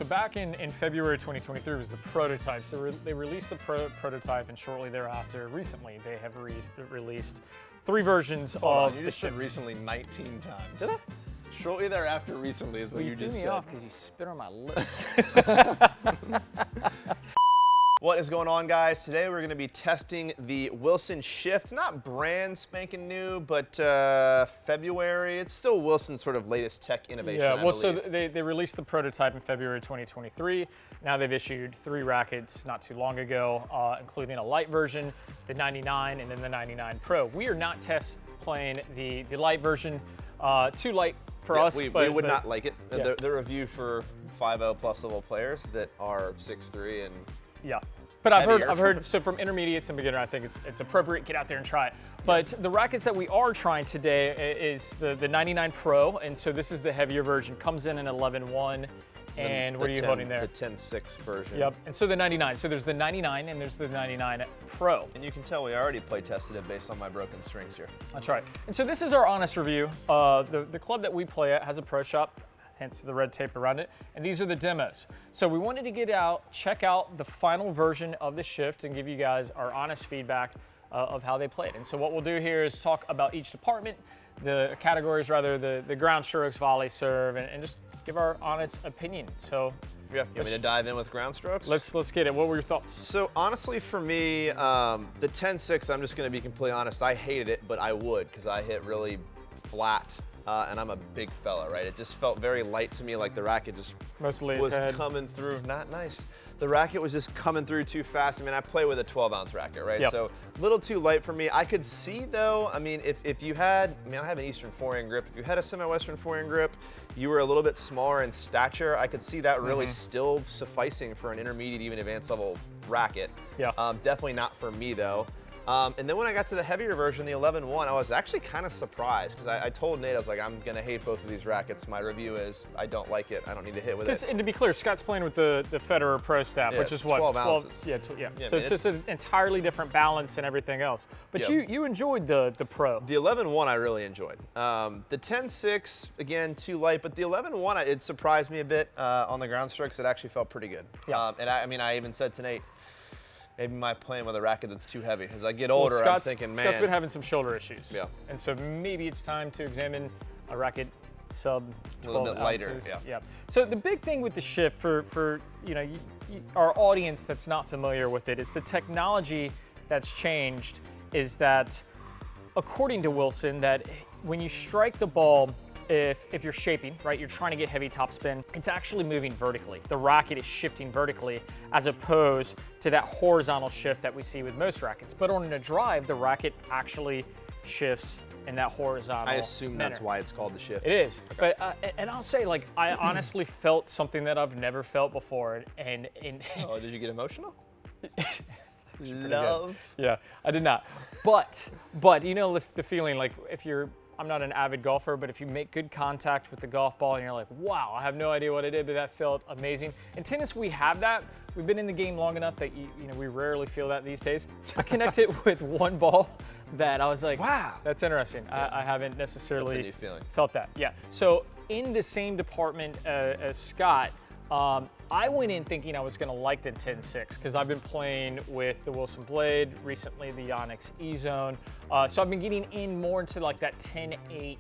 So back in February 2023 was the prototype. So they released the prototype, and shortly thereafter, recently, they have released 3 versions of You just said recently 19 times. Did I? Shortly thereafter, recently is what you just said. You threw me off because you spit on my lip. What is going on, guys? Today we're going to be testing the Wilson Shift. Not brand spanking new, but February. It's still Wilson's sort of latest tech innovation. Yeah, well, so they released the prototype in February 2023. Now they've issued 3 rackets not too long ago, including a light version, the 99, and then the 99 Pro. We are not test playing the light version. Too light for us. We would not like it. Yeah. They're reviewed for 5.0 plus level players that are 6'3" and yeah, but I've heard so from intermediates and beginner, I think it's appropriate. Get out there and try it. But the rackets that we are trying today is the 99 Pro, and so this is the heavier version. Comes in an 11.1, and what are you holding there? The 10.6 version. Yep. And so the 99. So there's the 99 and there's the 99 Pro. And you can tell we already play tested it based on my broken strings here. That's right. And so this is our honest review. The club that we play at has a pro shop, hence the red tape around it, and these are the demos. So we wanted to check out the final version of the Shift and give you guys our honest feedback of how they played. And so what we'll do here is talk about each department, the categories rather, the ground strokes, volley, serve, and just give our honest opinion. So yeah, you want me to dive in with ground strokes? Let's get it. What were your thoughts? So honestly, for me, the 10.6, I'm just going to be completely honest. I hated it, but I would because I hit really flat. And I'm a big fella, right? It just felt very light to me, like the racket just was coming through. Not nice. The racket was just coming through too fast. I mean, I play with a 12-ounce racket, right? Yep. So a little too light for me. I could see, though, I mean, if you had, I have an Eastern forehand grip. If you had a semi-Western forehand grip, you were a little bit smaller in stature, I could see that really still sufficing for an intermediate, even advanced level racket. Yeah. Definitely not for me, though. And then when I got to the heavier version, the 11.1, I was actually kind of surprised because I told Nate, I was like, I'm going to hate both of these rackets. My review is I don't like it. I don't need to hit with it. And to be clear, Scott's playing with the Federer Pro Staff, which is what? 12 ounces. Yeah, so it's just an entirely different balance and everything else. But you enjoyed the Pro. The 11.1 I really enjoyed. The 10.6, again, too light, but the 11.1, it surprised me a bit on the ground strokes. It actually felt pretty good. Yeah. And I even said to Nate, maybe my playing with a racket that's too heavy. As I get older, I'm thinking, man. Scott's been having some shoulder issues. Yeah. And so maybe it's time to examine a racket sub 12 a little bit lighter. ounces. Yeah. So the big thing with the Shift for our audience that's not familiar with it is the technology that's changed is that, according to Wilson, that when you strike the ball, if you're shaping, right, you're trying to get heavy topspin, it's actually moving vertically. The racket is shifting vertically as opposed to that horizontal shift that we see with most rackets. But on a drive, the racket actually shifts in that horizontal I assume manner. That's why it's called the Shift. It is, okay. But and I'll say, like, I honestly felt something that I've never felt before, and oh, did you get emotional? Love. Yeah, I did not. But you know the feeling, like, if you're, I'm not an avid golfer, but if you make good contact with the golf ball and you're like, wow, I have no idea what I did, but that felt amazing. In tennis, we have that. We've been in the game long enough that we rarely feel that these days. I connected with one ball that I was like, wow, that's interesting. I haven't necessarily felt that. Yeah. So in the same department as Scott, I went in thinking I was going to like the 10.6 because I've been playing with the Wilson Blade, recently the Onyx E-Zone. So I've been getting in more into like that 10.8,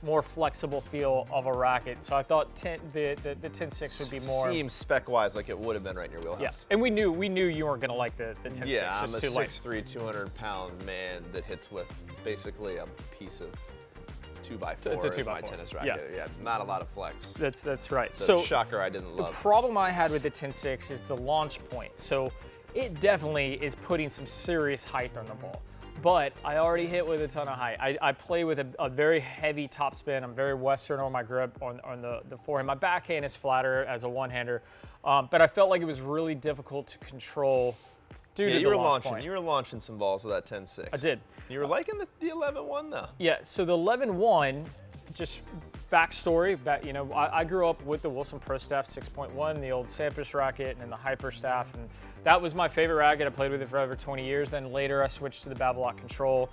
more flexible feel of a racket. So I thought the 10.6 would be more. Seems spec-wise like it would have been right in your wheelhouse. Yeah, and we knew you weren't going to like the 10.6. Yeah, I'm a 6'3", 200-pound man that hits with basically a piece of 2x4 it's a 2x4. My tennis racket. Yeah, not a lot of flex. That's right. So shocker, I didn't love. The problem I had with the 10.6 is the launch point. So it definitely is putting some serious height on the ball. But I already hit with a ton of height. I play with a very heavy topspin. I'm very Western on my grip on the forehand. My backhand is flatter as a one-hander, but I felt like it was really difficult to control. You were launching. You were launching some balls with that 10.6. I did. You were liking the 11.1 though. Yeah. So the 11.1, just backstory, I grew up with the Wilson Pro Staff 6.1, the old Sampras racket, and the Hyper Staff, and that was my favorite racket. I played with it for over 20 years. Then later I switched to the Babolat Control,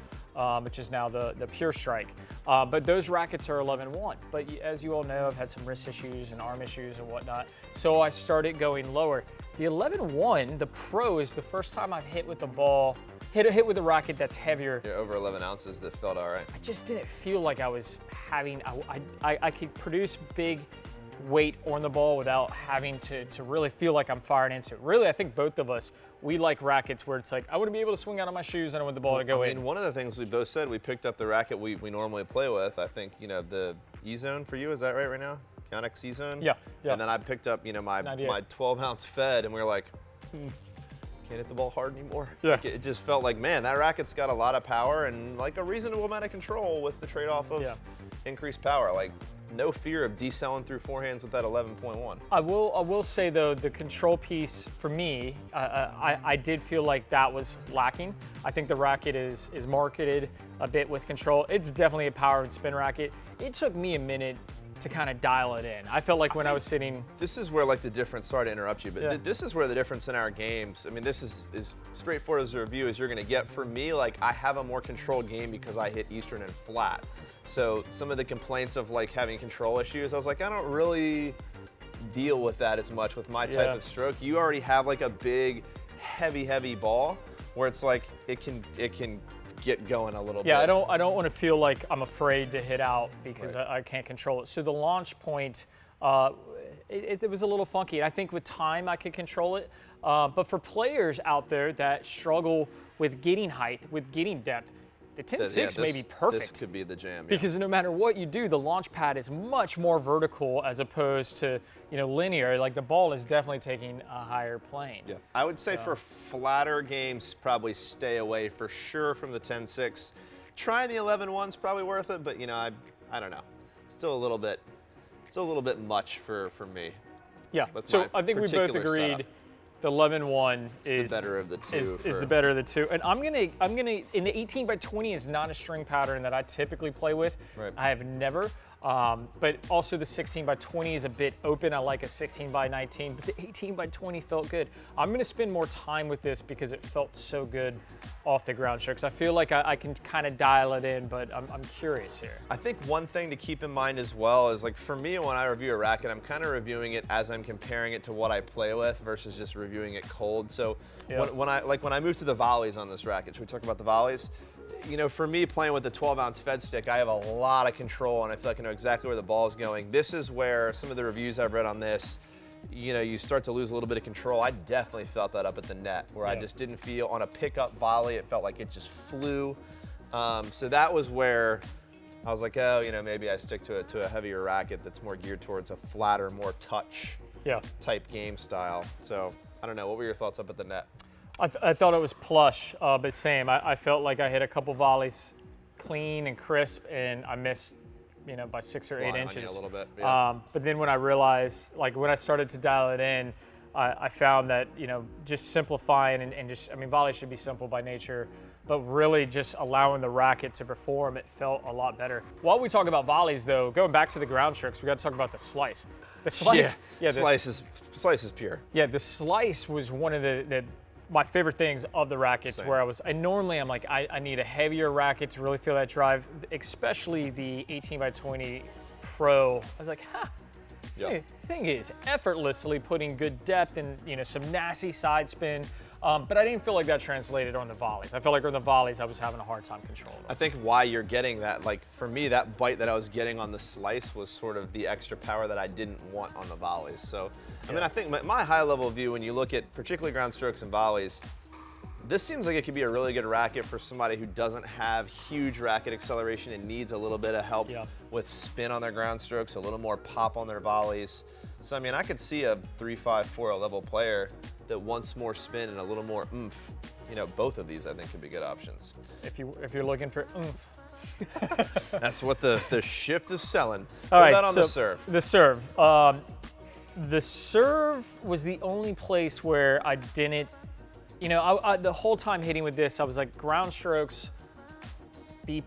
which is now the Pure Strike. But those rackets are 11-1. But as you all know, I've had some wrist issues and arm issues and whatnot, so I started going lower. The 11-1, the Pro, is the first time I've hit with the ball, hit with a racket that's heavier. You're over 11 ounces, that felt all right. I just didn't feel like I was having, I could produce big weight on the ball without having to really feel like I'm firing into it. Really, I think both of us, we like rackets where it's like, I want to be able to swing out of my shoes and I want the ball to go in. I mean, one of the things we both said, we picked up the racket we normally play with. I think, the E-Zone for you, is that right now? Yonex E-Zone? Yeah. And then I picked up, my 12-ounce Fed, and we were like, can't hit the ball hard anymore. Yeah. Like, it just felt like, man, that racket's got a lot of power and like a reasonable amount of control with the trade-off of increased power. Like, no fear of decelling through forehands with that 11.1. I will say though, the control piece for me, I did feel like that was lacking. I think the racket is marketed a bit with control. It's definitely a power and spin racket. It took me a minute to kind of dial it in. I felt like when I was sitting. This is where like the difference, sorry to interrupt you, but this is where the difference in our games, I mean, this is straightforward as a review as you're gonna get. For me, like, I have a more controlled game because I hit Eastern and flat. So some of the complaints of like having control issues, I was like, I don't really deal with that as much with my type of stroke. You already have like a big, heavy ball where it's like, it can get going a little bit. Yeah, I don't want to feel like I'm afraid to hit out because I can't control it. So the launch point, it was a little funky. And I think with time I could control it. But for players out there that struggle with getting height, with getting depth, the 10.6 may be perfect. This could be the jam. Because no matter what you do, the launch pad is much more vertical as opposed to linear. Like, the ball is definitely taking a higher plane. Yeah, I would say for flatter games, probably stay away for sure from the 10.6. Trying the 11.1's probably worth it, but I don't know. Still a little bit much for me. Yeah. So I think we both agreed. Setup. The 11-1 is the better of the two. Is the better of the two. And I'm gonna in the 18x20 is not a string pattern that I typically play with. Right. I have never. But also the 16x20 is a bit open. I like a 16x19, but the 18x20 felt good. I'm gonna spend more time with this because it felt so good off the ground strokes. I feel like I can kind of dial it in, but I'm curious here. I think one thing to keep in mind as well is, like, for me, when I review a racket, I'm kind of reviewing it as I'm comparing it to what I play with versus just reviewing it cold. So when I move to the volleys on this racket, should we talk about the volleys? For me, playing with the 12-ounce Fed stick, I have a lot of control, and I feel like I know exactly where the ball is going. This is where some of the reviews I've read on this, you start to lose a little bit of control. I definitely felt that up at the net, where I just didn't feel on a pickup volley. It felt like it just flew. So that was where I was like, maybe I stick to a heavier racket that's more geared towards a flatter, more touch type game style. So I don't know. What were your thoughts up at the net? I thought it was plush, but same. I felt like I hit a couple volleys clean and crisp, and I missed, by 6 or 8 inches. A little bit. Yeah. But then when I realized, like, when I started to dial it in, I found that, just simplifying and just, volleys should be simple by nature, but really just allowing the racket to perform, it felt a lot better. While we talk about volleys, though, going back to the ground strokes, we got to talk about the slice. The slice, slice is pure. Yeah, the slice was one of my favorite things of the rackets. Same. Where I'm like, I need a heavier racket to really feel that drive, especially the 18x20 Pro. I was like, the thing is effortlessly putting good depth and some nasty side spin. But I didn't feel like that translated on the volleys. I felt like on the volleys I was having a hard time controlling. I think why you're getting that, like, for me, that bite that I was getting on the slice was sort of the extra power that I didn't want on the volleys. So, I think my high level view, when you look at particularly ground strokes and volleys, this seems like it could be a really good racket for somebody who doesn't have huge racket acceleration and needs a little bit of help with spin on their ground strokes, a little more pop on their volleys. So, I could see a 3-5-4 level player that wants more spin and a little more oomph. Both of these I think could be good options. If you're looking for oomph. That's what the shift is selling. All right, about on the serve? The serve. The serve was the only place where I didn't, the whole time hitting with this, I was like, ground strokes, B+,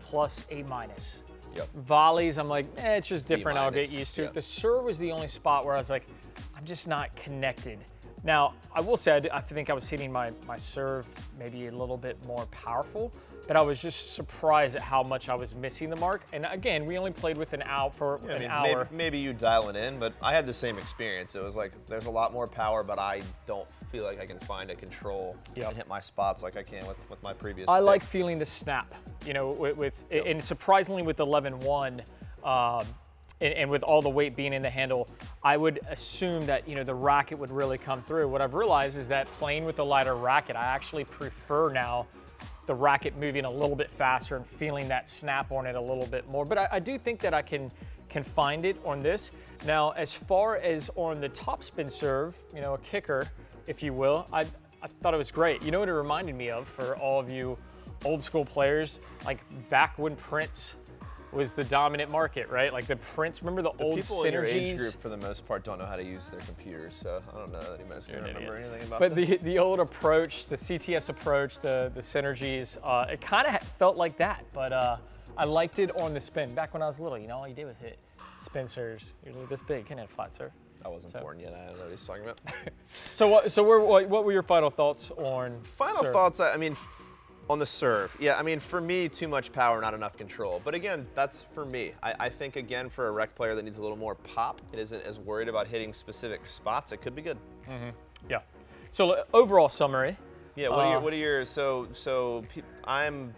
A-. Yep. Volleys, I'm like, it's just different. I'll get used to Yep. it. The serve was the only spot where I was like, I'm just not connected. Now, I will say, I think I was hitting my serve maybe a little bit more powerful, but I was just surprised at how much I was missing the mark. And again, we only played with an hour. Maybe you dial it in, but I had the same experience. It was like, there's a lot more power, but I don't feel like I can find a control and hit my spots like I can with my previous I stick. like feeling the snap, you know, and surprisingly with 11-1, and with all the weight being in the handle, I would assume that, you know, the racket would really come through. What I've realized is that playing with the lighter racket, I actually prefer now the racket moving a little bit faster and feeling that snap on it a little bit more. But I do think that I can find it on this. Now, as far as on the topspin serve, you know, a kicker, if you will, I thought it was great. You know what it reminded me of, for all of you old school players, like back when Prince was the dominant market, right? Like the Prince, remember the old people synergies? in your age group, for the most part, don't know how to use their computers, so I don't know that anybody's going to remember anything about But this. the old approach, the CTS approach, the synergies, it kind of felt like that, but I liked it on the spin. Back when I was little, you know, all you did was hit spin serves. Usually this big, couldn't hit flat serve. I wasn't born yet. I don't know what he's talking about. What were your final thoughts on serve? Thoughts, I mean, on the serve. Yeah, I mean, for me, too much power, not enough control. But again, that's for me. I think, again, for a rec player that needs a little more pop, it isn't as worried about hitting specific spots, it could be good. Mm-hmm. Yeah. So overall summary. Yeah, what are your, I'm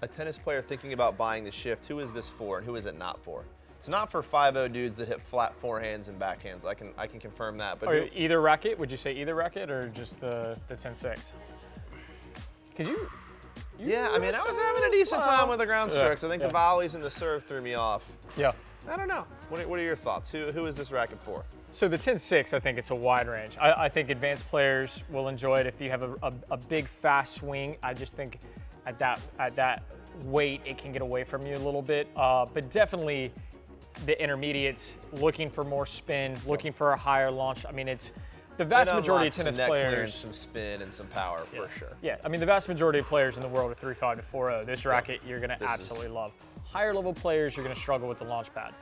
a tennis player thinking about buying the Shift. Who is this for and who is it not for? It's not for 5-0 dudes that hit flat forehands and backhands. I can confirm that. But either racket? Would you say either racket or just the 10-6? Because you yeah, I mean, I was having a decent time with the ground strokes. I think the volleys and the serve threw me off. Yeah. I don't know. What are your thoughts? Who is this racket for? So the 10-6, I think it's a wide range. I think advanced players will enjoy it if you have a big, fast swing. I just think at that weight, it can get away from you a little bit. But definitely the intermediates, looking for more spin, looking for a higher launch. I mean, it's the vast majority of tennis players. Some spin and some power for sure. Yeah, I mean, the vast majority of players in the world are 3.5 to 4.0. This racket, you're going to absolutely love. Higher level players, you're going to struggle with the launch pad.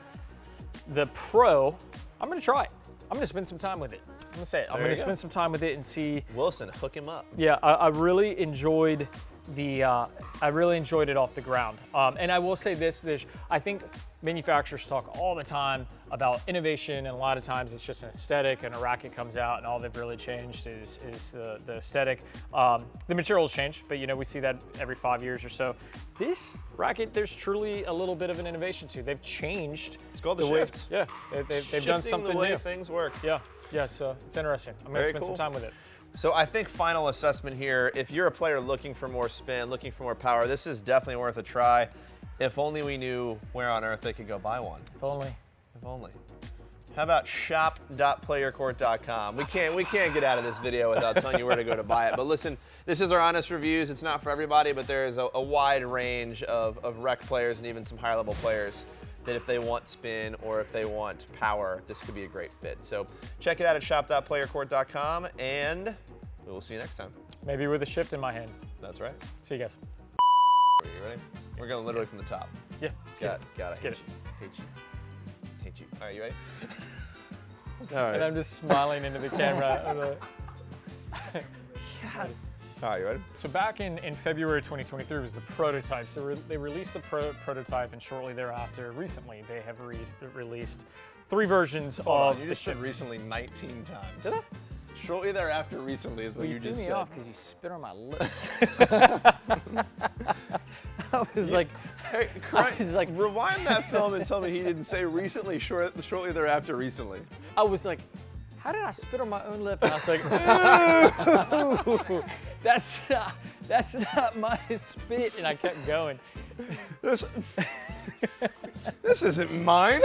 The Pro, I'm going to try it. I'm going to spend some time with it. I'm going to say it. I'm going to spend some time with it and see. Wilson, hook him up. Yeah, I really enjoyed it off the ground. And I will say this, I think manufacturers talk all the time about innovation, and a lot of times it's just an aesthetic, and a racket comes out and all they've really changed is the aesthetic. The materials change, but you know, we see that every 5 years or so. This racket, there's truly a little bit of an innovation to. They've changed. It's called the Shift. Yeah, they've done something the way new. things work. Yeah, so it's interesting. I'm going to spend some time with it. So I think final assessment here, if you're a player looking for more spin, looking for more power, this is definitely worth a try. If only we knew where on earth they could go buy one. If only. If only. How about shop.PlayYourCourt.com? We can't get out of this video without telling you where to go to buy it. But listen, this is our honest reviews. It's not for everybody, but there is a wide range of rec players and even some higher level players that if they want spin or if they want power, this could be a great fit. So check it out at shop.PlayYourCourt.com, and we will see you next time. Maybe with a Shift in my hand. That's right. See you guys. Are you ready? We're going literally from the top. Yeah. Got Let's get it. Hate you. All right, you ready? All right. And I'm just smiling into the camera. God. All right, you ready? So back in February 2023 was the prototype. So they released the prototype, and shortly thereafter, recently, they have released 3 versions of you the just said Shift. recently 19 times. Did I? Shortly thereafter, recently is what you just said. You threw me off because you spit on my lip. I was like, rewind that film and tell me he didn't say recently, shortly thereafter, recently. I was like, how did I spit on my own lip? And I was like, ooh, that's not my spit. And I kept going. This isn't mine.